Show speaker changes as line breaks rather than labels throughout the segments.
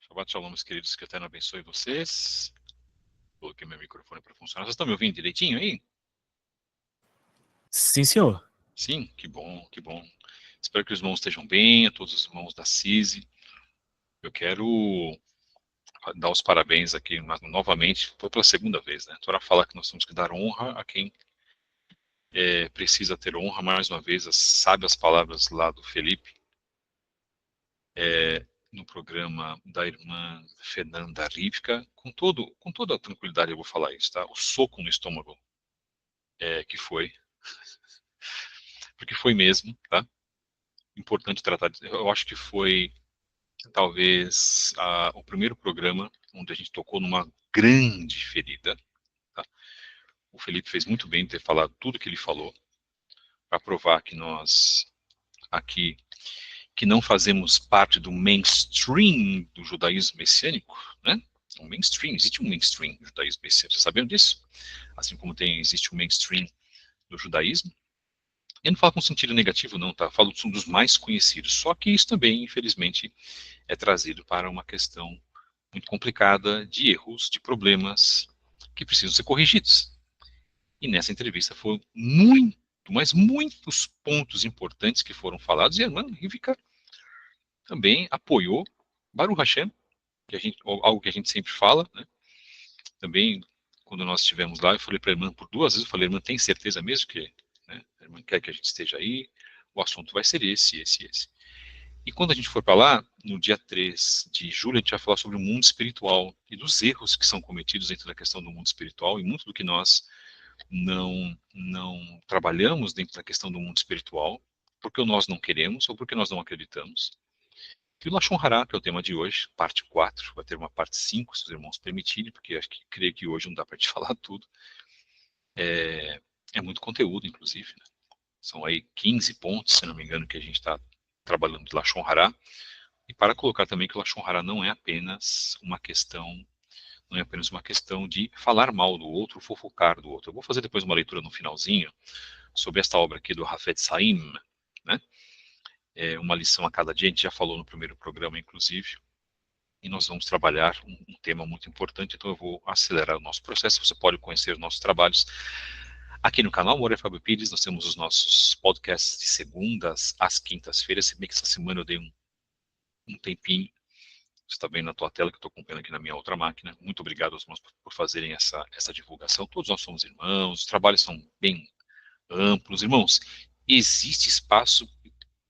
Shabbat Shalom, meus queridos, que o Eterno abençoe vocês. Coloquei meu microfone para funcionar. Vocês estão me ouvindo direitinho aí?
Sim, senhor.
Sim? Que bom, que bom. Espero que os irmãos estejam bem, a todos os irmãos da CISI. Eu quero dar os parabéns aqui, mas, novamente, foi pela segunda vez, né? A Torá fala que nós temos que dar honra a quem precisa ter honra. Mais uma vez, as sábias palavras lá do Felipe, no programa da irmã Fernanda Rivka, com toda a tranquilidade eu vou falar isso, tá? O soco no estômago que foi, porque foi mesmo, tá? Importante tratar, eu acho que foi talvez o primeiro programa onde a gente tocou numa grande ferida, tá? O Felipe fez muito bem em ter falado tudo que ele falou, para provar que nós aqui, que não fazemos parte do mainstream do judaísmo messiânico, né? O mainstream, existe um mainstream do judaísmo messiânico, vocês sabiam disso? Assim como existe um mainstream do judaísmo. Eu não falo com sentido negativo, não, tá? Falo dos mais conhecidos. Só que isso também, infelizmente, é trazido para uma questão muito complicada de erros, de problemas que precisam ser corrigidos. E nessa entrevista foram mas muitos pontos importantes que foram falados, e a irmã Rivka também apoiou Baruch Hashem, algo que a gente sempre fala, né? Também, quando nós estivemos lá, eu falei para a irmã por duas vezes, eu falei, irmã, tem certeza mesmo que, né, a irmã quer que a gente esteja aí? O assunto vai ser esse. E quando a gente for para lá, no dia 3 de julho, a gente vai falar sobre o mundo espiritual e dos erros que são cometidos dentro da questão do mundo espiritual e muito do que nós não trabalhamos dentro da questão do mundo espiritual, porque nós não queremos ou porque nós não acreditamos. E o Lashon Hara, que é o tema de hoje, parte 4, vai ter uma parte 5, se os irmãos permitirem, porque acho que creio que hoje não dá para te falar tudo. É muito conteúdo, inclusive, né? São aí 15 pontos, se não me engano, que a gente está trabalhando de Lashon Hara. E para colocar também que o Lashon Hara não é apenas uma questão de falar mal do outro, fofocar do outro. Eu vou fazer depois uma leitura no finalzinho sobre esta obra aqui do Hafetz Haim, né? É uma lição a cada dia, a gente já falou no primeiro programa, inclusive, e nós vamos trabalhar um tema muito importante, então eu vou acelerar o nosso processo. Você pode conhecer nossos trabalhos aqui no canal Moreira Fábio Pires. Nós temos os nossos podcasts de segundas às quintas-feiras, se bem que essa semana eu dei um tempinho. Você está vendo na tua tela que eu estou acompanhando aqui na minha outra máquina. Muito obrigado aos irmãos por fazerem essa divulgação. Todos nós somos irmãos, os trabalhos são bem amplos. Irmãos, existe espaço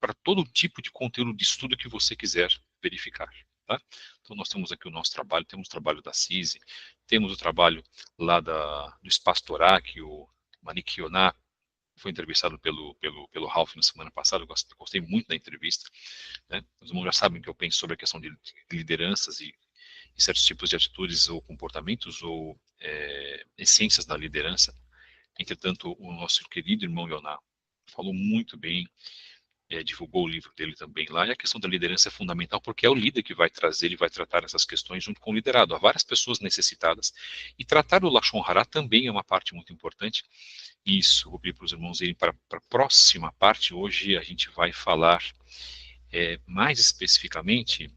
para todo tipo de conteúdo de estudo que você quiser verificar. Tá? Então nós temos aqui o nosso trabalho, temos o trabalho da CISI, temos o trabalho lá do Espaço Torá, que o Manik Yonah foi entrevistado pelo Ralph na semana passada. Eu gostei muito da entrevista, né? Os irmãos já sabem que eu penso sobre a questão de lideranças e certos tipos de atitudes ou comportamentos ou essências da liderança. Entretanto, o nosso querido irmão Yonah falou muito bem, divulgou o livro dele também lá, e a questão da liderança é fundamental, porque é o líder que vai trazer e vai tratar essas questões junto com o liderado. Há várias pessoas necessitadas, e tratar o Lashon Hara também é uma parte muito importante. Isso, vou pedir para os irmãos irem para a próxima parte. Hoje a gente vai falar mais especificamente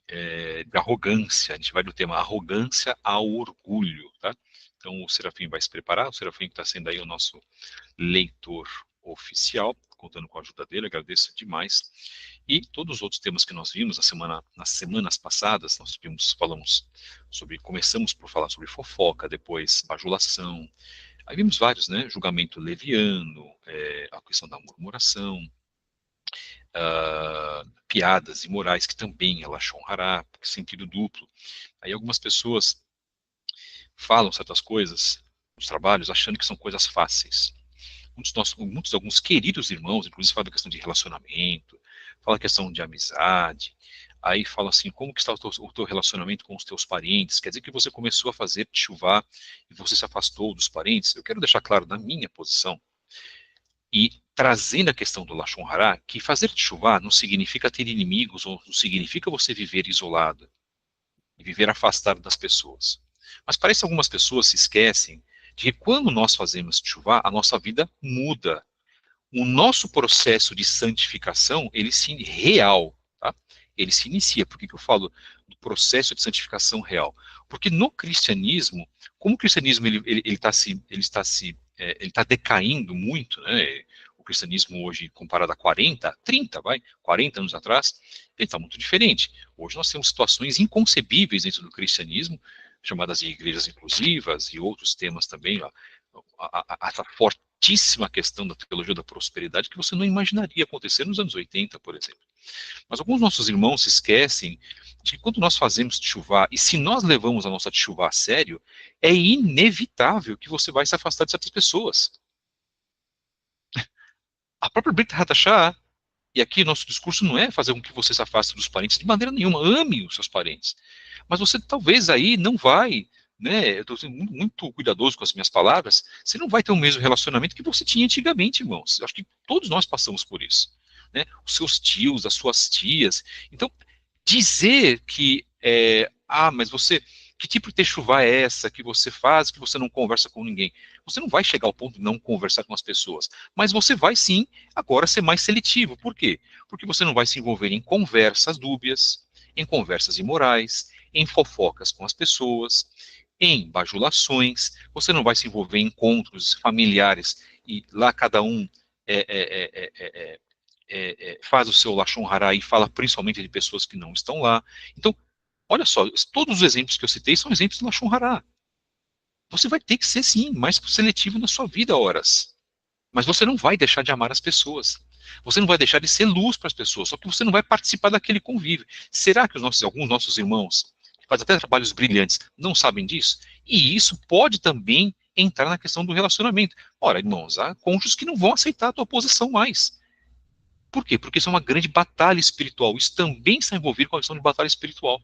de arrogância. A gente vai do tema arrogância ao orgulho, tá? Então o Serafim vai se preparar, o Serafim está sendo aí o nosso leitor oficial, contando com a ajuda dele, agradeço demais. E todos os outros temas que nós vimos nas semanas passadas, começamos por falar sobre fofoca, depois bajulação, aí vimos vários, né? Julgamento leviano, a questão da murmuração, piadas imorais, que também é Lashon Hara, sentido duplo. Aí algumas pessoas falam certas coisas nos trabalhos achando que são coisas fáceis. Alguns queridos irmãos, inclusive, falam da questão de relacionamento, falam da questão de amizade, aí fala assim, como que está o teu relacionamento com os teus parentes? Quer dizer que você começou a fazer teshuvá e você se afastou dos parentes? Eu quero deixar claro, na minha posição, e trazendo a questão do Lashon Hara, que fazer teshuvá não significa ter inimigos, ou não significa você viver isolado, e viver afastado das pessoas. Mas parece que algumas pessoas se esquecem de que quando nós fazemos teshuvá, a nossa vida muda. O nosso processo de santificação, ele sim, real, tá? ele se inicia. Por que eu falo do processo de santificação real? Porque no cristianismo, como o cristianismo ele está decaindo muito, né? O cristianismo hoje, comparado a 40 anos atrás, ele está muito diferente. Hoje nós temos situações inconcebíveis dentro do cristianismo, chamadas de igrejas inclusivas e outros temas também, ó, a fortíssima questão da teologia da prosperidade que você não imaginaria acontecer nos anos 80, por exemplo. Mas alguns nossos irmãos se esquecem de que quando nós fazemos teshuvá, e se nós levamos a nossa teshuvá a sério, é inevitável que você vai se afastar de certas pessoas. A própria Brit Hadashah, e aqui nosso discurso não é fazer com que você se afaste dos parentes de maneira nenhuma, ame os seus parentes. Mas você talvez aí não vai, né, eu estou sendo muito cuidadoso com as minhas palavras, você não vai ter o mesmo relacionamento que você tinha antigamente, irmãos. Eu acho que todos nós passamos por isso. Né? Os seus tios, as suas tias. Então, dizer que, mas você, que tipo de techuvá é essa que você faz, que você não conversa com ninguém? Você não vai chegar ao ponto de não conversar com as pessoas, mas você vai sim, agora ser mais seletivo. Por quê? Porque você não vai se envolver em conversas dúbias, em conversas imorais, em fofocas com as pessoas, em bajulações, você não vai se envolver em encontros familiares e lá cada um é, é, é, é, faz o seu Lashon Hara e fala principalmente de pessoas que não estão lá. Então, olha só, todos os exemplos que eu citei são exemplos de Lashon Hara. Você vai ter que ser, sim, mais seletivo na sua vida, horas. Mas você não vai deixar de amar as pessoas. Você não vai deixar de ser luz para as pessoas, só que você não vai participar daquele convívio. Será que alguns nossos irmãos, que fazem até trabalhos brilhantes, não sabem disso? E isso pode também entrar na questão do relacionamento. Ora, irmãos, há cônjuges que não vão aceitar a tua posição mais. Por quê? Porque isso é uma grande batalha espiritual. Isso também está envolvido com a questão de batalha espiritual.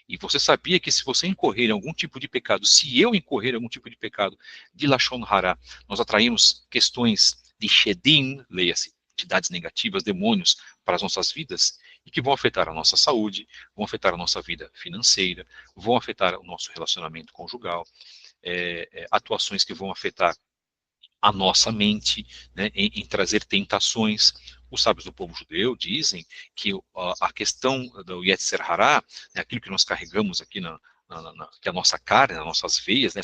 E você sabia que se você incorrer em algum tipo de pecado, se eu incorrer em algum tipo de pecado de Lashon Hara, nós atraímos questões de Shedim, leia-se, entidades negativas, demônios, para as nossas vidas, e que vão afetar a nossa saúde, vão afetar a nossa vida financeira, vão afetar o nosso relacionamento conjugal, atuações que vão afetar a nossa mente, né, em trazer tentações. Os sábios do povo judeu dizem que a questão do Yetzer Hará, né, aquilo que nós carregamos aqui que é a nossa carne, nas nossas veias, né,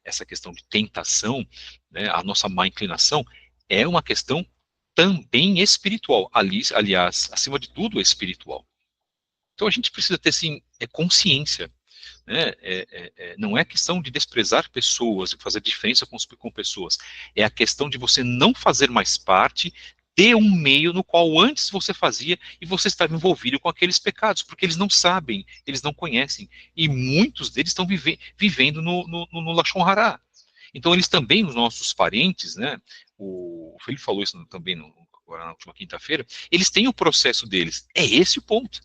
essa questão de tentação, né, a nossa má inclinação, é uma questão também espiritual. Aliás, acima de tudo, é espiritual. Então a gente precisa ter, sim, consciência, né? Não é questão de desprezar pessoas, de fazer diferença com pessoas. É a questão de você não fazer mais parte de um meio no qual antes você fazia e você estava envolvido com aqueles pecados, porque eles não sabem, eles não conhecem. E muitos deles estão vivendo no Lashon Hara. Então eles também, os nossos parentes, né? O Felipe falou isso também agora na última quinta-feira, eles têm o processo deles. É esse o ponto.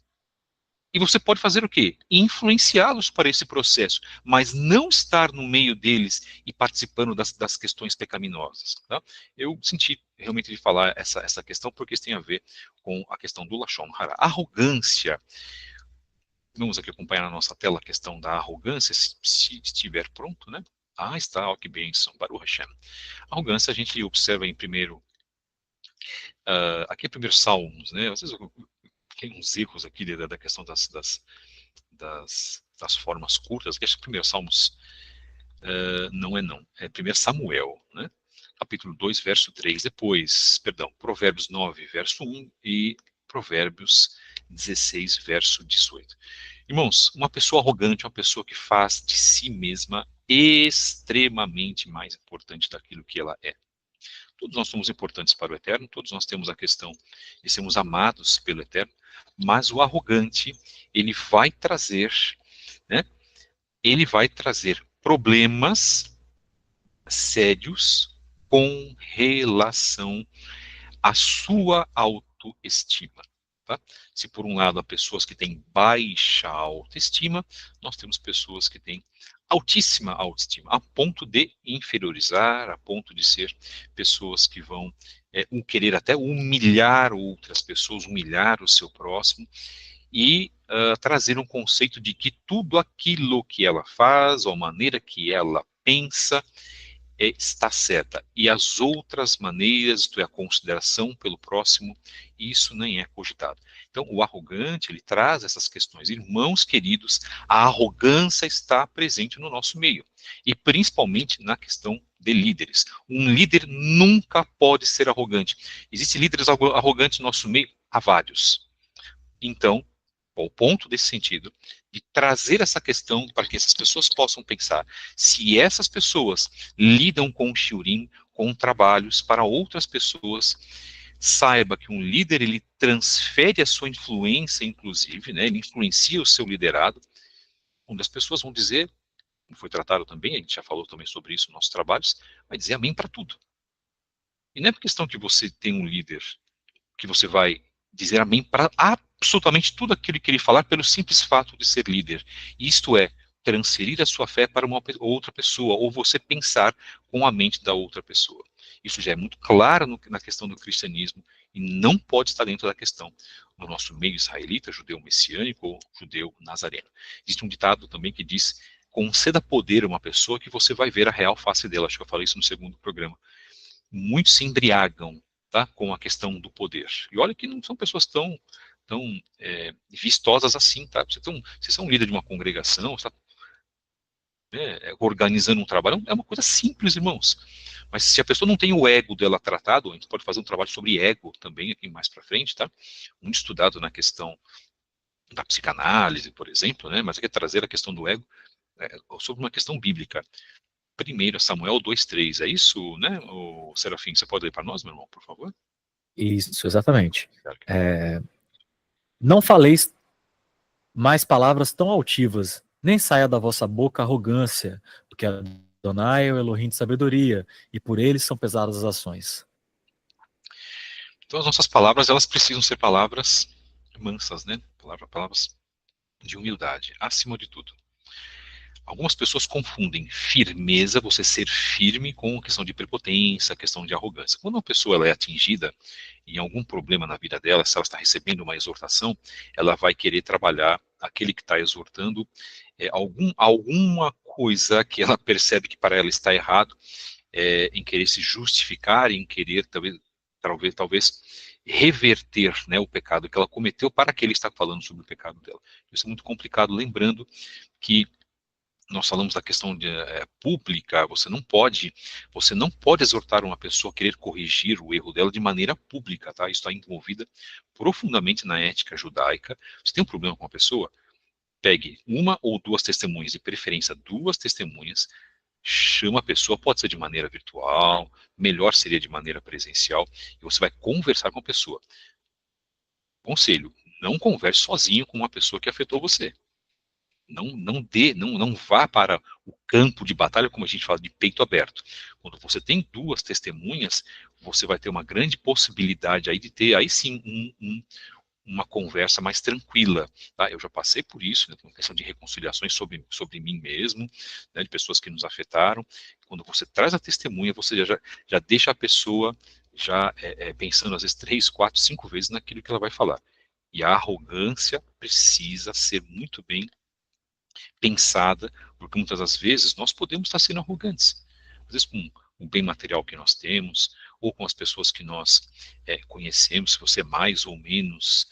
E você pode fazer o quê? Influenciá-los para esse processo, mas não estar no meio deles e participando das questões pecaminosas. Tá? Eu senti realmente de falar essa questão porque isso tem a ver com a questão do Lashon Hara. Arrogância. Vamos aqui acompanhar na nossa tela a questão da arrogância, se estiver pronto, né? Ah, está, ó, que bênção, Baruch Hashem. Arrogância a gente observa em primeiro, aqui é primeiro Salmos, né? Às vezes tem uns erros aqui da questão das formas curtas, que acho que primeiro Salmos não, é primeiro Samuel, né? Capítulo 2, verso 3, depois, perdão, Provérbios 9, verso 1 e Provérbios 16, verso 18. Irmãos, uma pessoa arrogante é uma pessoa que faz de si mesma extremamente mais importante daquilo que ela é. Todos nós somos importantes para o Eterno, todos nós temos a questão de sermos amados pelo Eterno, mas o arrogante, ele vai trazer, né, ele vai trazer problemas sérios com relação à sua autoestima. Tá? Se por um lado há pessoas que têm baixa autoestima, nós temos pessoas que têm altíssima autoestima, a ponto de inferiorizar, a ponto de ser pessoas que vão querer até humilhar outras pessoas, humilhar o seu próximo, e trazer um conceito de que tudo aquilo que ela faz, ou a maneira que ela pensa, está certa. E as outras maneiras, a consideração pelo próximo, isso nem é cogitado. Então, o arrogante, ele traz essas questões. Irmãos queridos, a arrogância está presente no nosso meio, e principalmente na questão de líderes. Um líder nunca pode ser arrogante. Existem líderes arrogantes no nosso meio? Há vários. Então, o ponto desse sentido, de trazer essa questão para que essas pessoas possam pensar, se essas pessoas lidam com o shiurim, com trabalhos para outras pessoas, saiba que um líder, ele transfere a sua influência, inclusive, né, ele influencia o seu liderado, onde as pessoas vão dizer, foi tratado também, a gente já falou também sobre isso nos nossos trabalhos, vai dizer amém para tudo. E não é por questão que você tem um líder que você vai dizer amém para absolutamente tudo aquilo que ele falar pelo simples fato de ser líder. Isto é, transferir a sua fé para uma outra pessoa, ou você pensar com a mente da outra pessoa. Isso já é muito claro na questão do cristianismo e não pode estar dentro da questão do nosso meio israelita, judeu messiânico ou judeu nazareno. Existe um ditado também que diz: conceda poder a uma pessoa que você vai ver a real face dela. Acho que eu falei isso no segundo programa. Muitos se embriagam, tá, com a questão do poder. E olha que não são pessoas tão vistosas assim, tá? Você é um líder de uma congregação, está, né, organizando um trabalho, é uma coisa simples, irmãos. Mas se a pessoa não tem o ego dela tratado, a gente pode fazer um trabalho sobre ego também aqui mais para frente, tá? Muito estudado na questão da psicanálise, por exemplo, né? Mas aqui é trazer a questão do ego sobre uma questão bíblica. 1 Samuel 2:3, é isso, né, o Serafim? Você pode ler para nós, meu irmão, por favor?
Isso, exatamente.
Claro que-
Não faleis mais palavras tão altivas, nem saia da vossa boca arrogância, porque Adonai é o Elohim de sabedoria, e por ele são pesadas as ações.
Então, as nossas palavras, elas precisam ser palavras mansas, né? Palavras de humildade, acima de tudo. Algumas pessoas confundem firmeza, você ser firme, com a questão de prepotência, a questão de arrogância. Quando uma pessoa ela é atingida em algum problema na vida dela, se ela está recebendo uma exortação, ela vai querer trabalhar aquele que está exortando, alguma coisa que ela percebe que para ela está errado, em querer se justificar, em querer talvez reverter, né, o pecado que ela cometeu para que ele está falando sobre o pecado dela. Isso é muito complicado, lembrando que nós falamos da questão pública, você não pode exortar uma pessoa a querer corrigir o erro dela de maneira pública, tá? Isso está envolvida profundamente na ética judaica. Você tem um problema com a pessoa? Pegue uma ou duas testemunhas, de preferência duas testemunhas, chama a pessoa, pode ser de maneira virtual, melhor seria de maneira presencial, e você vai conversar com a pessoa. Conselho, não converse sozinho com uma pessoa que afetou você. Não vá para o campo de batalha, como a gente fala, de peito aberto. Quando você tem duas testemunhas, você vai ter uma grande possibilidade aí de ter, aí sim, uma conversa mais tranquila. Tá? Eu já passei por isso, né, uma questão de reconciliações sobre mim mesmo, né, de pessoas que nos afetaram. Quando você traz a testemunha, você já deixa a pessoa já pensando às vezes 3, 4, 5 vezes naquilo que ela vai falar. E a arrogância precisa ser muito bem pensada, porque muitas das vezes nós podemos estar sendo arrogantes. Às vezes com o bem material que nós temos, ou com as pessoas que nós conhecemos, se você é mais ou menos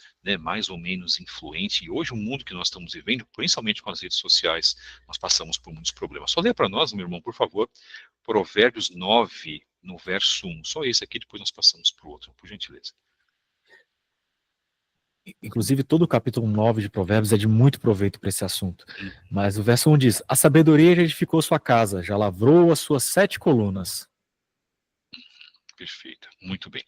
influente. E hoje o mundo que nós estamos vivendo, principalmente com as redes sociais, nós passamos por muitos problemas. Só lê para nós, meu irmão, por favor, Provérbios 9, no verso 1. Só esse aqui, depois nós passamos para o outro, por gentileza.
Inclusive, todo o capítulo 9 de Provérbios é de muito proveito para esse assunto.
Hum,
Mas o verso 1 diz: a sabedoria já edificou sua casa, já lavrou as suas 7 colunas.
Perfeito, muito bem.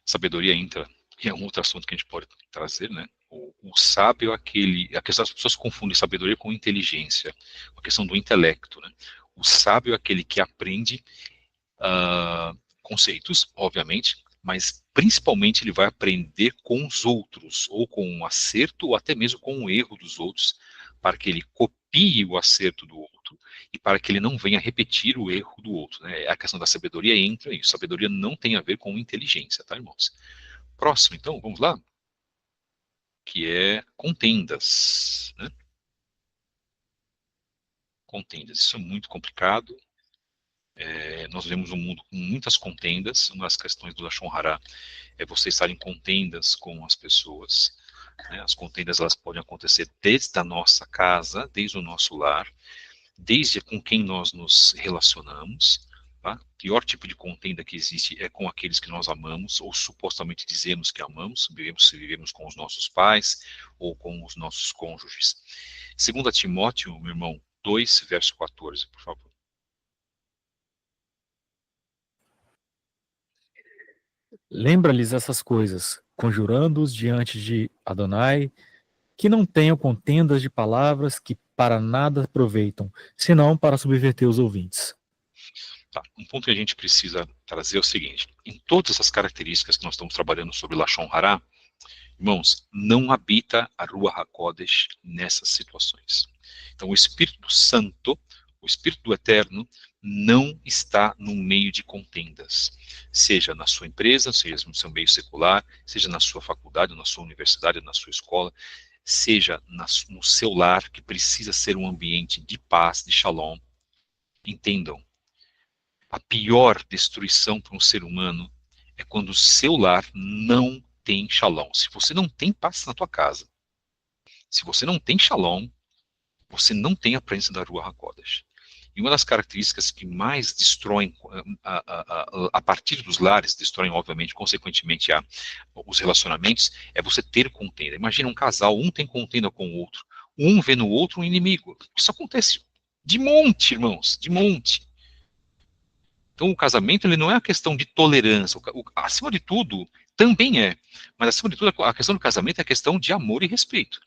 Sabedoria entra, e é um outro assunto que a gente pode trazer, né? O sábio é aquele. A questão das pessoas confundem sabedoria com inteligência, a questão do intelecto, né? O sábio é aquele que aprende conceitos, obviamente, mas principalmente ele vai aprender com os outros, ou com um acerto, ou até mesmo com o erro dos outros, para que ele copie o acerto do outro e para que ele não venha repetir o erro do outro. Né? A questão da sabedoria entra nisso. Sabedoria não tem a ver com inteligência, tá, irmãos? Próximo, então, vamos lá, que é contendas, né? Contendas, isso é muito complicado. Nós vemos um mundo com muitas contendas. Uma das questões do Lashon Hara é você estar em contendas com as pessoas. né? As contendas, elas podem acontecer desde a nossa casa, desde o nosso lar, desde com quem nós nos relacionamos. Tá? O pior tipo de contenda que existe é com aqueles que nós amamos, ou supostamente dizemos que amamos, se vivemos com os nossos pais, ou com os nossos cônjuges. 2 Timóteo, meu irmão, 2, verso 14, por favor.
Lembra-lhes essas coisas, conjurando-os diante de Adonai, que não tenham contendas de palavras que para nada aproveitam, senão para subverter os ouvintes.
Tá. Um ponto que a gente precisa trazer é o seguinte: em todas essas características que nós estamos trabalhando sobre Lashon Hara, irmãos, não habita a Ruach HaKodesh nessas situações. Então, o Espírito Santo, o Espírito do Eterno, não está no meio de contendas. Seja na sua empresa, seja no seu meio secular, seja na sua faculdade, na sua universidade, na sua escola, seja no seu lar, que precisa ser um ambiente de paz, de shalom. Entendam, a pior destruição para um ser humano é quando o seu lar não tem shalom. Se você não tem paz na tua casa, se você não tem shalom, você não tem a presença da Ruach HaKodesh. E uma das características que mais destroem, a partir dos lares, destroem, obviamente, consequentemente, os relacionamentos, é você ter contenda. Imagina um casal, um tem contenda com o outro, um vê no outro um inimigo. Isso acontece de monte, irmãos, de monte. Então, o casamento ele não é uma questão de tolerância. Acima de tudo, também é. Mas, acima de tudo, a questão do casamento é a questão de amor e respeito.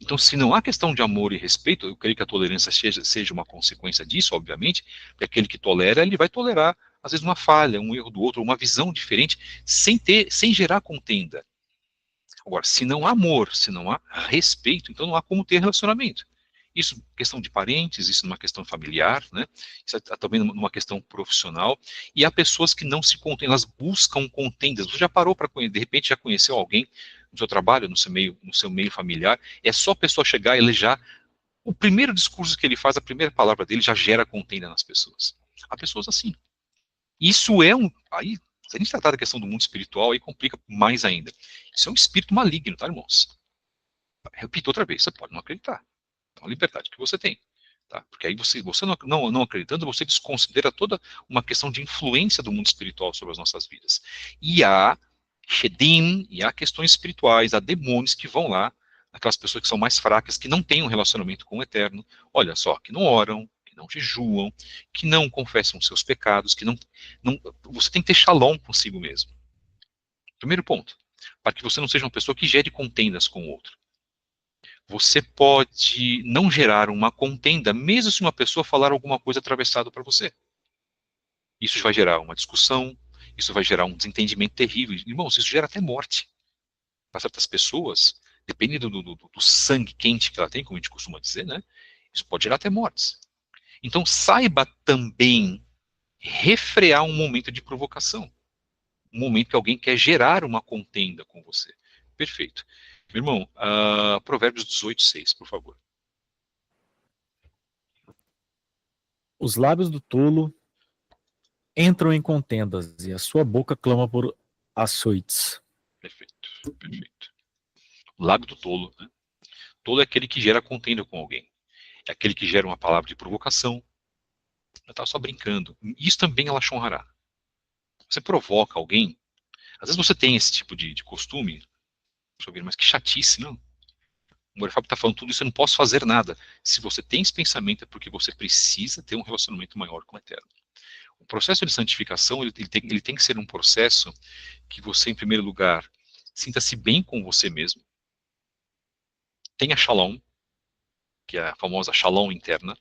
Então, se não há questão de amor e respeito, eu creio que a tolerância seja uma consequência disso, obviamente, porque aquele que tolera, ele vai tolerar, às vezes, uma falha, um erro do outro, uma visão diferente, sem gerar contenda. Agora, se não há amor, se não há respeito, então não há como ter relacionamento. Isso questão de parentes, isso numa questão familiar, né? Isso é também numa questão profissional. E há pessoas que não se contêm, elas buscam contendas. Você já parou para conhecer, de repente já conheceu alguém no seu trabalho, no seu meio familiar, é só a pessoa chegar, ele já, o primeiro discurso que ele faz, a primeira palavra dele já gera contenda nas pessoas. Há pessoas assim. Isso é aí, se a gente tratar da questão do mundo espiritual, aí complica mais ainda. Isso é um espírito maligno, tá, irmãos? Repito outra vez, você pode não acreditar. É uma liberdade que você tem. Tá? Porque aí você não acreditando, você desconsidera toda uma questão de influência do mundo espiritual sobre as nossas vidas. E há Shedim, e há questões espirituais, há demônios que vão lá, aquelas pessoas que são mais fracas, que não têm um relacionamento com o Eterno, olha só, que não oram, que não jejuam, que não confessam seus pecados, que não você tem que ter shalom consigo mesmo. Primeiro ponto, para que você não seja uma pessoa que gere contendas com o outro. Você pode não gerar uma contenda, mesmo se uma pessoa falar alguma coisa atravessada para você. Isso vai gerar uma discussão, isso vai gerar um desentendimento terrível. Irmãos, isso gera até morte. Para certas pessoas, dependendo do sangue quente que ela tem, como a gente costuma dizer, né? Isso pode gerar até mortes. Então, saiba também refrear um momento de provocação. Um momento que alguém quer gerar uma contenda com você. Perfeito. Meu irmão, Provérbios 18:6, por favor.
Os lábios do tolo entram em contendas, e a sua boca clama por açoites.
Perfeito, perfeito. O lábio do tolo, né? Tolo é aquele que gera contenda com alguém. É aquele que gera uma palavra de provocação. Eu estava só brincando. Isso também é Lashon Hara. Você provoca alguém. Às vezes você tem esse tipo de costume. Deixa eu ver, mas que chatice, não? O Morefab está falando tudo isso, eu não posso fazer nada. Se você tem esse pensamento, é porque você precisa ter um relacionamento maior com o Eterno. O processo de santificação, ele tem que ser um processo que você, em primeiro lugar, sinta-se bem com você mesmo. Tenha shalom, que é a famosa shalom interna.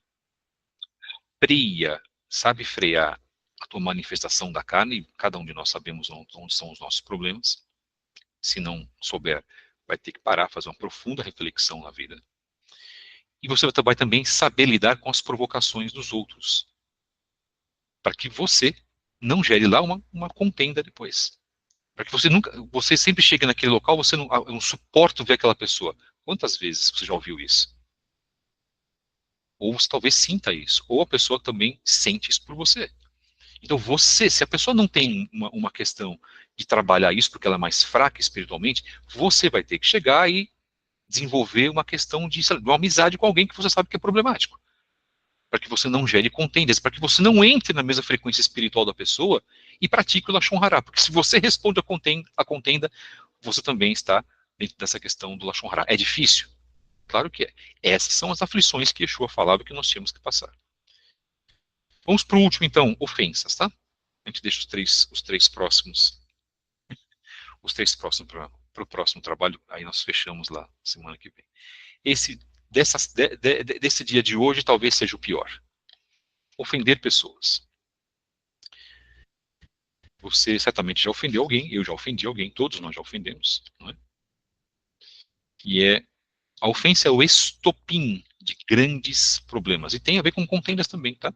Freia, sabe frear a tua manifestação da carne, cada um de nós sabemos onde são os nossos problemas. Se não souber, vai ter que parar, fazer uma profunda reflexão na vida. E você vai também saber lidar com as provocações dos outros, para que você não gere lá uma contenda depois. Para que você sempre chegue naquele local, você não, eu não suporto ver aquela pessoa. Quantas vezes você já ouviu isso? Ou você talvez sinta isso, ou a pessoa também sente isso por você. Então se a pessoa não tem uma questão de trabalhar isso, porque ela é mais fraca espiritualmente, você vai ter que chegar e desenvolver uma questão de uma amizade com alguém que você sabe que é problemático. Para que você não gere contendas, para que você não entre na mesma frequência espiritual da pessoa e pratique o Lashon Hara. Porque se você responde a contenda, você também está dentro dessa questão do Lashon Hara. É difícil? Claro que é. Essas são as aflições que Yeshua falava que nós tínhamos que passar. Vamos para o último, então, ofensas, tá? A gente deixa os três próximos para o próximo trabalho, aí nós fechamos lá semana que vem. Desse dia de hoje talvez seja o pior. Ofender pessoas. Você certamente já ofendeu alguém, eu já ofendi alguém, todos nós já ofendemos, não é? E a ofensa é o estopim de grandes problemas. E tem a ver com contendas também, tá?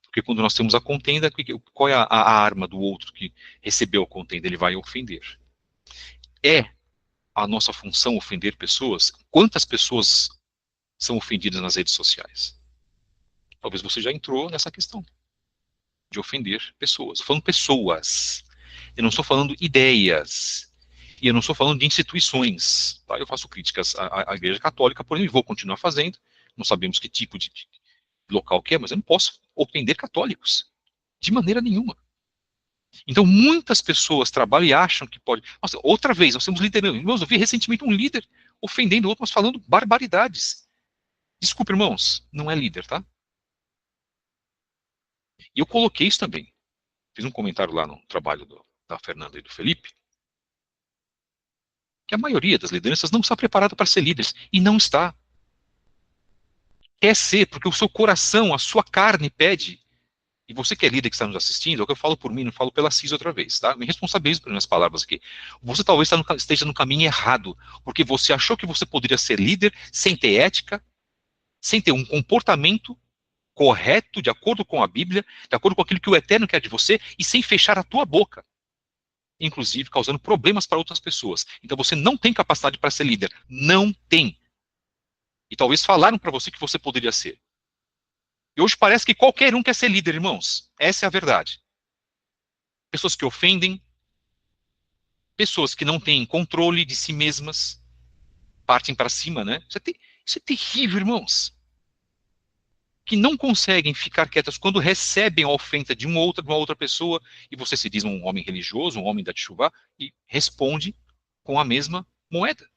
Porque quando nós temos a contenda, qual é a arma do outro que recebeu a contenda? Ele vai ofender. É a nossa função ofender pessoas? Quantas pessoas são ofendidas nas redes sociais? Talvez você já entrou nessa questão de ofender pessoas. Estou falando pessoas. Eu não estou falando ideias. E eu não estou falando de instituições. Tá? Eu faço críticas à Igreja Católica, por exemplo, e vou continuar fazendo. Não sabemos que tipo de local que é, mas eu não posso ofender católicos. De maneira nenhuma. Então, muitas pessoas trabalham e acham que pode. Nossa, outra vez, nós temos liderando. Irmãos, eu vi recentemente um líder ofendendo outro, mas falando barbaridades. Desculpa, irmãos, não é líder, tá? E eu coloquei isso também. Fiz um comentário lá no trabalho da Fernanda e do Felipe, que a maioria das lideranças não está preparada para ser líderes. E não está. Quer ser, porque o seu coração, a sua carne pede. E você que é líder que está nos assistindo, é o que eu falo por mim, não falo pela CIS outra vez, tá? Me responsabilizo pelas minhas palavras aqui. Você talvez esteja no caminho errado, porque você achou que você poderia ser líder sem ter ética, sem ter um comportamento correto, de acordo com a Bíblia, de acordo com aquilo que o Eterno quer de você, e sem fechar a tua boca, inclusive causando problemas para outras pessoas. Então você não tem capacidade para ser líder. Não tem. E talvez falaram para você que você poderia ser. E hoje parece que qualquer um quer ser líder, irmãos. Essa é a verdade. Pessoas que ofendem, pessoas que não têm controle de si mesmas, partem para cima, né? Isso é terrível, irmãos. Que não conseguem ficar quietas quando recebem a ofensa de uma outra pessoa, e você se diz um homem religioso, um homem da Teshuvá, e responde com a mesma moeda.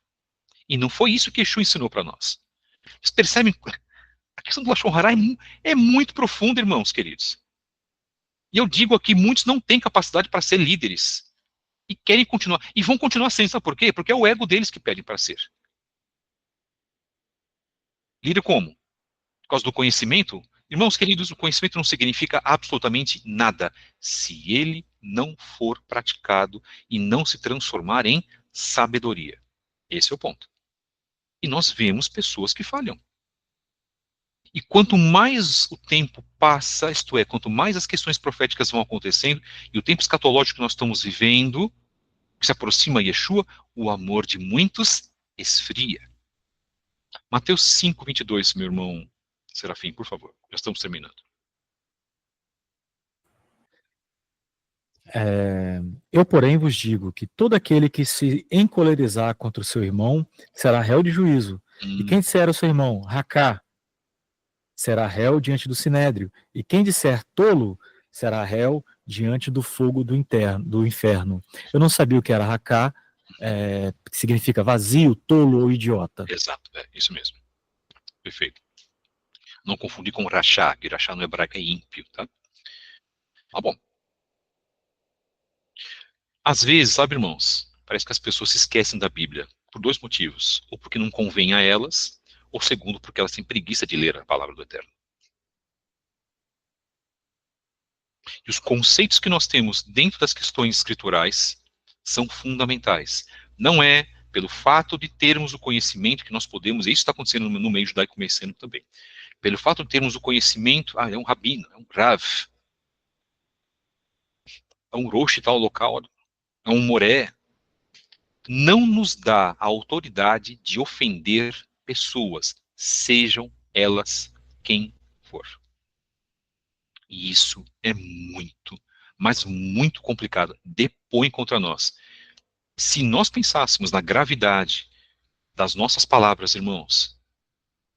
E não foi isso que Yeshua ensinou para nós. Vocês percebem? A questão do Lashon Hara é muito profunda, irmãos queridos. E eu digo aqui, muitos não têm capacidade para ser líderes. E querem continuar. E vão continuar sendo, sabe por quê? Porque é o ego deles que pede para ser. Líder como? Por causa do conhecimento? Irmãos queridos, o conhecimento não significa absolutamente nada se ele não for praticado e não se transformar em sabedoria. Esse é o ponto. E nós vemos pessoas que falham. E quanto mais o tempo passa, isto é, quanto mais as questões proféticas vão acontecendo, e o tempo escatológico que nós estamos vivendo, que se aproxima a Yeshua, o amor de muitos esfria. Mateus 5, 22, meu irmão Serafim, por favor. Já estamos terminando.
Eu, porém, vos digo que todo aquele que se encolerizar contra o seu irmão será réu de juízo. E quem disser ao seu irmão, Racá, será réu diante do sinédrio. E quem disser tolo, será réu diante do fogo do inferno. Eu não sabia o que era Racá, que significa vazio, tolo ou idiota.
Exato, é isso mesmo. Perfeito. Não confundir com rachá, que rachá no hebraico é ímpio, tá? Ah, bom. Às vezes, sabe, irmãos, parece que as pessoas se esquecem da Bíblia por dois motivos. Ou porque não convém a elas, ou segundo, porque elas têm preguiça de ler a palavra do Eterno. E os conceitos que nós temos dentro das questões escriturais são fundamentais. Não é pelo fato de termos o conhecimento que nós podemos, e isso está acontecendo no meio judaico-messiânico também, pelo fato de termos o conhecimento, é um rabino, é um rav, é um rosh tal local, é um moré, não nos dá a autoridade de ofender pessoas, sejam elas quem for. E isso é muito, mas muito complicada, depõe contra nós. Se nós pensássemos na gravidade das nossas palavras, irmãos,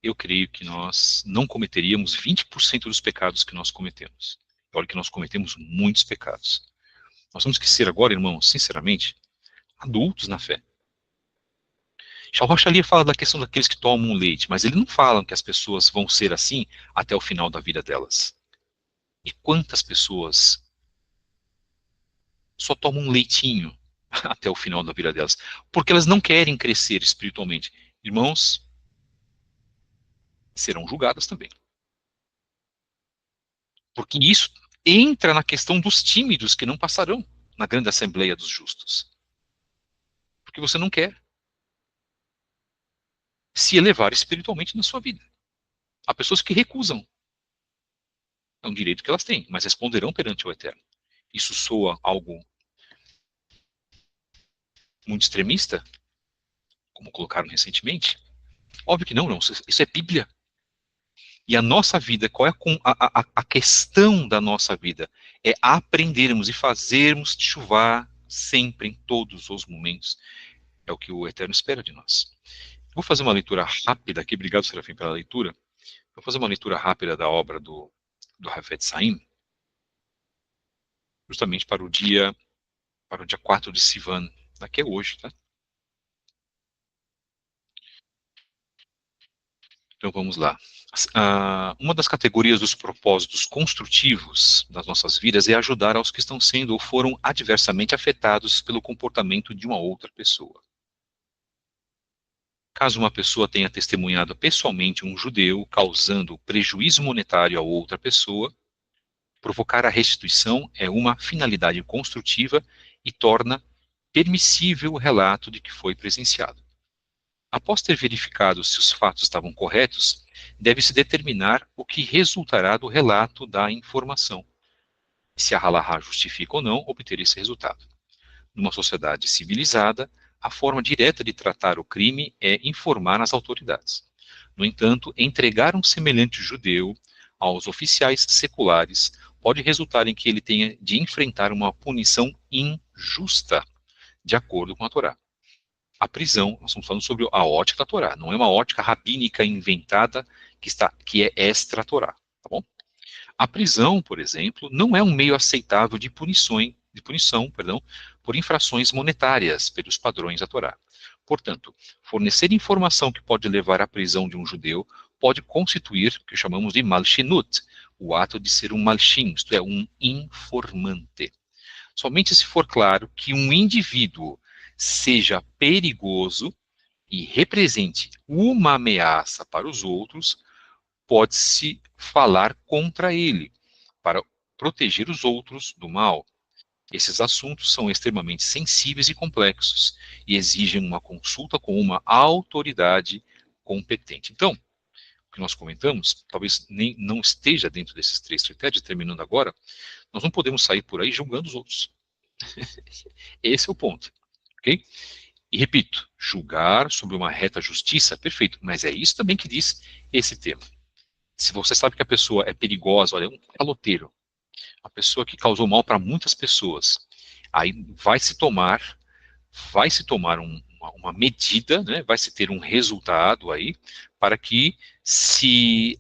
eu creio que nós não cometeríamos 20% dos pecados que nós cometemos. Olha que nós cometemos muitos pecados. Nós temos que ser agora, irmãos, sinceramente, adultos na fé. Charles Rochalia fala da questão daqueles que tomam leite, mas ele não fala que as pessoas vão ser assim até o final da vida delas. E quantas pessoas só tomam um leitinho até o final da vida delas? Porque elas não querem crescer espiritualmente. Irmãos, serão julgadas também. Porque isso entra na questão dos tímidos que não passarão na grande assembleia dos justos. Porque você não quer se elevar espiritualmente na sua vida. Há pessoas que recusam. É um direito que elas têm, mas responderão perante o Eterno. Isso soa algo muito extremista, como colocaram recentemente? Óbvio que não, não. Isso é Bíblia. E a nossa vida, qual é a questão da nossa vida? É aprendermos e fazermos chuvar sempre, em todos os momentos. É o que o Eterno espera de nós. Vou fazer uma leitura rápida aqui. Obrigado, Serafim, pela leitura. Vou fazer uma leitura rápida da obra do Hafetz Haim, justamente para o dia 4 de Sivan, que é hoje, tá? Então vamos lá. Uma das categorias dos propósitos construtivos das nossas vidas é ajudar aos que estão sendo ou foram adversamente afetados pelo comportamento de uma outra pessoa. Caso uma pessoa tenha testemunhado pessoalmente um judeu causando prejuízo monetário a outra pessoa, provocar a restituição é uma finalidade construtiva e torna permissível o relato de que foi presenciado. Após ter verificado se os fatos estavam corretos, deve-se determinar o que resultará do relato da informação, se a halahá justifica ou não obter esse resultado. Numa sociedade civilizada, a forma direta de tratar o crime é informar as autoridades. No entanto, entregar um semelhante judeu aos oficiais seculares pode resultar em que ele tenha de enfrentar uma punição injusta, de acordo com a Torá. A prisão, nós estamos falando sobre a ótica da Torá, não é uma ótica rabínica inventada que é extra-Torá, tá bom? A prisão, por exemplo, não é um meio aceitável de punição, por infrações monetárias pelos padrões da Torá. Portanto, fornecer informação que pode levar à prisão de um judeu pode constituir o que chamamos de malshinut, o ato de ser um malshin, isto é, um informante. Somente se for claro que um indivíduo seja perigoso e represente uma ameaça para os outros, pode-se falar contra ele, para proteger os outros do mal. Esses assuntos são extremamente sensíveis e complexos e exigem uma consulta com uma autoridade competente. Então, o que nós comentamos, talvez nem não esteja dentro desses 3 critérios, terminando agora, nós não podemos sair por aí julgando os outros. Esse é o ponto, ok? E repito, julgar sobre uma reta justiça, perfeito, mas é isso também que diz esse tema. Se você sabe que a pessoa é perigosa, olha, é um caloteiro, a pessoa que causou mal para muitas pessoas, aí vai se tomar uma medida, né, vai se ter um resultado aí, para que se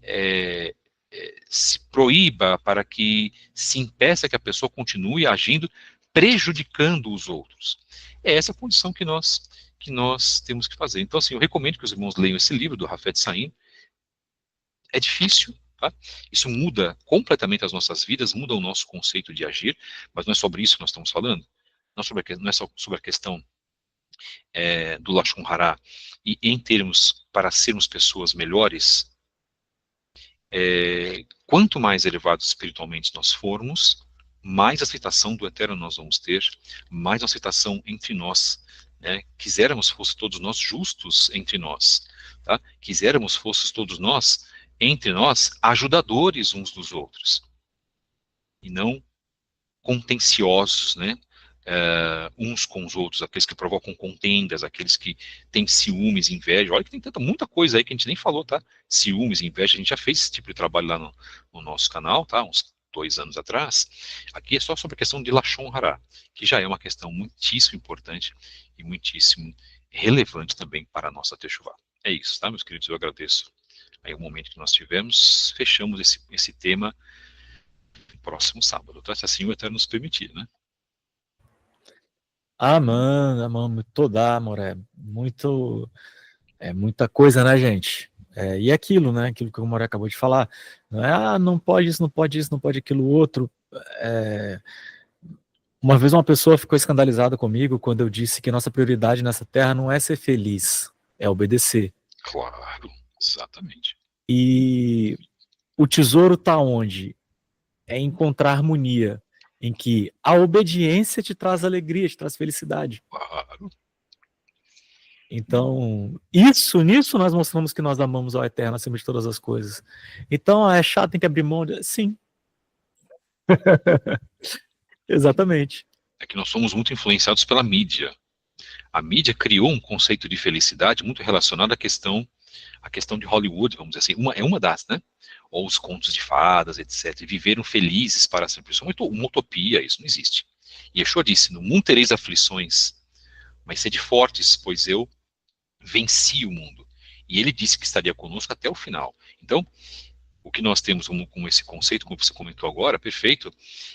proíba, para que se impeça que a pessoa continue agindo, prejudicando os outros. É essa a condição que nós temos que fazer. Então, assim, eu recomendo que os irmãos leiam esse livro do Hafetz Haim. É difícil, tá? Isso muda completamente as nossas vidas, muda o nosso conceito de agir, mas não é sobre isso que nós estamos falando. Não é só sobre a questão do Lashon Hara, e em termos para sermos pessoas melhores, quanto mais elevados espiritualmente nós formos, mais aceitação do Eterno nós vamos ter, mais aceitação entre nós. Né? Quiséramos fosse todos nós justos entre nós, tá? Quiséramos fosse todos nós, entre nós, ajudadores uns dos outros, e não contenciosos, né? Uns com os outros, aqueles que provocam contendas, aqueles que têm ciúmes, inveja. Olha que tem muita coisa aí que a gente nem falou, tá? Ciúmes, inveja, a gente já fez esse tipo de trabalho lá no nosso canal, tá? 2 anos atrás, aqui é só sobre a questão de Lashon Hara, que já é uma questão muitíssimo importante e muitíssimo relevante também para a nossa Teshuvá. É isso, tá, meus queridos? Eu agradeço aí o momento que nós tivemos. Fechamos esse tema no próximo sábado, tá? Se assim o Eterno nos permitir, né?
Amém, amém, toda, amor, muita coisa, né, gente? E aquilo, né? Aquilo que o Moré acabou de falar. Não é, não pode isso, não pode isso, não pode aquilo outro. Uma vez uma pessoa ficou escandalizada comigo quando eu disse que nossa prioridade nessa terra não é ser feliz, é obedecer.
Claro, exatamente.
E o tesouro está onde? É encontrar harmonia, em que a obediência te traz alegria, te traz felicidade.
Claro.
Então, nisso nós mostramos que nós amamos ao Eterno acima de todas as coisas. Então, é chato, tem que abrir mão de... Sim. Exatamente.
É que nós somos muito influenciados pela mídia. A mídia criou um conceito de felicidade muito relacionado à questão de Hollywood, vamos dizer assim. É uma das, né? Ou os contos de fadas, etc. E viveram felizes para sempre. Isso é uma utopia, isso não existe. E Yeshua disse, no mundo tereis aflições, mas sede fortes, pois eu venci o mundo. E ele disse que estaria conosco até o final. Então, o que nós temos com esse conceito, como você comentou agora, perfeito,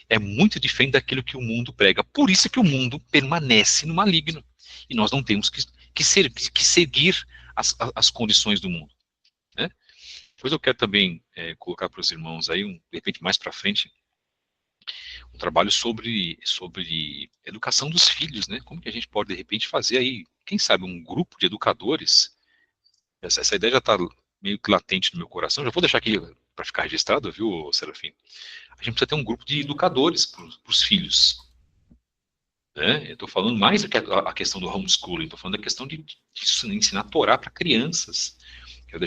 é muito diferente daquilo que o mundo prega. Por isso que o mundo permanece no maligno. E nós não temos que seguir as condições do mundo. Né? Depois eu quero também colocar para os irmãos aí, de repente mais para frente, um trabalho sobre educação dos filhos, né? Como que a gente pode, de repente, fazer aí, quem sabe, um grupo de educadores. Essa ideia já está meio que latente no meu coração. Já vou deixar aqui para ficar registrado, viu, Serafim? A gente precisa ter um grupo de educadores para os filhos. Né? Eu estou falando mais do que a questão do homeschooling, estou falando da questão de ensinar a Torá para crianças. Eu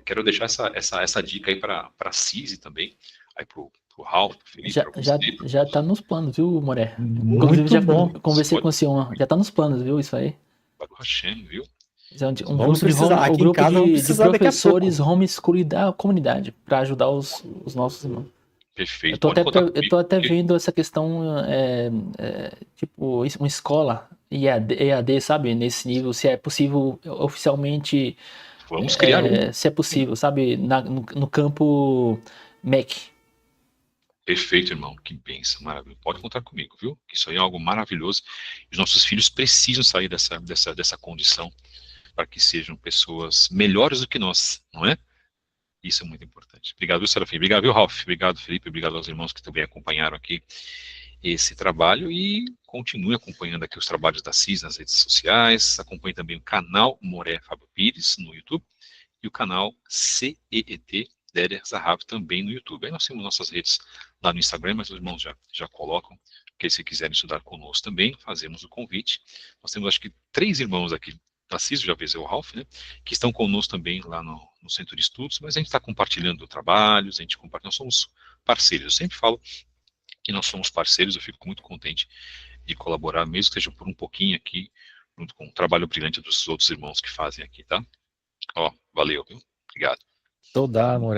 quero deixar essa dica aí para a Cisi também, aí para o Ralph, pro Felipe, para você.
Já tá nos planos, viu, Moré?
Muito
Inclusive, já
bom.
conversei com o senhor. Já tá nos planos, viu, isso aí.
Baruch Hashem, viu?
Um
Vamos
grupo
precisar, aqui em casa vamos
de
precisar daqui a
professores
pouco.
homeschooling da comunidade, para ajudar os nossos irmãos.
Perfeito.
Eu tô até vendo essa questão, tipo, uma escola EAD, sabe? Nesse nível, se é possível oficialmente,
Vamos criar
se é possível, sabe? No campo MEC.
Perfeito, irmão. Que bênção, maravilhoso. Pode contar comigo, viu? Isso aí é algo maravilhoso. Os nossos filhos precisam sair dessa condição para que sejam pessoas melhores do que nós, não é? Isso é muito importante. Obrigado, Serafim. Obrigado, viu, Ralf? Obrigado, Felipe. Obrigado aos irmãos que também acompanharam aqui esse trabalho e continue acompanhando aqui os trabalhos da CIS nas redes sociais. Acompanhe também o canal Moré Fábio Pires no YouTube e o canal CEET Deder Zahav também no YouTube. Aí nós temos nossas redes lá no Instagram, mas os irmãos já colocam, porque se quiserem estudar conosco também, fazemos o convite. Nós temos acho que 3 irmãos aqui, Tarcísio, já vez é o Ralph, né, que estão conosco também lá no Centro de Estudos, mas a gente está compartilhando trabalhos, nós somos parceiros. Eu sempre falo que nós somos parceiros, eu fico muito contente de colaborar, mesmo que seja por um pouquinho aqui, junto com o trabalho brilhante dos outros irmãos que fazem aqui, tá? Ó, valeu, viu? Obrigado.
Toda, amor.